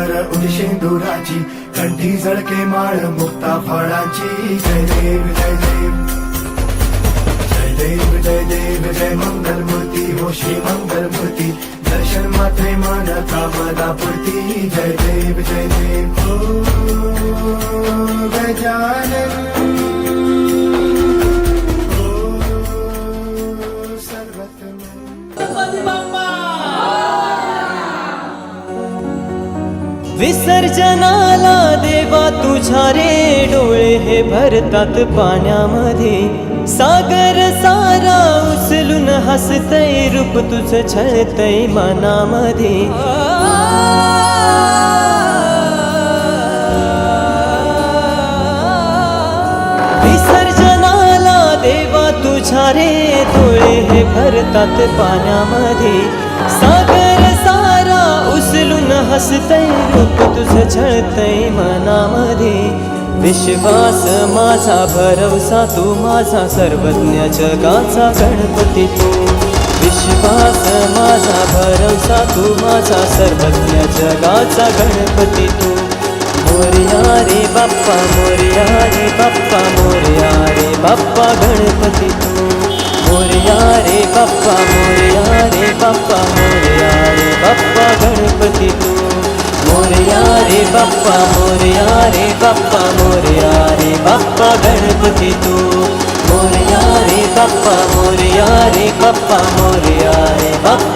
कर उडशेंदुराची, कंठी झळके माळ मुक्ता फळाची. जय देव जय देव जय देव जय देव जय मंगलमूर्ती हो श्री मंगलमूर्ती. दर्शन मात्रे मन कामना पूर्ती. जय देव जय देव हो गजानन हो विसर्जनाला देवा तुझ्या रे डोळे हे भरतात पाण्यामध्ये. सागर सारा उचलून हसतय रूप तुझं छळतय मनामध्ये. विसर्जनाला देवा तुझ्या रे डोळे हे भरतात पाण्यामध्ये. सागर सारा उचलून हसतय रूप तुझं छळतय मनामध्ये. विश्वास माझा भरवसा तू माझा सर्वज्ञ जगाचा गणपती तू. विश्वास माझा भरवसा तू माझा सर्वज्ञ जगाचा गणपती तू. मोरया रे बाप्पा मोरया रे बाप्पा मोरया रे बाप्पा गणपती तू. मोरया रे बाप्पा मोरया रे बाप्पा मोरया रे बाप्पा गणपती तू. मोरया रे बाप्पा मोरया रे बाप्पा मोरया रे बाप्पा गणपती तू. मोरया रे बाप्पा मोरया रे बाप्पा मोरया रे बाप्पा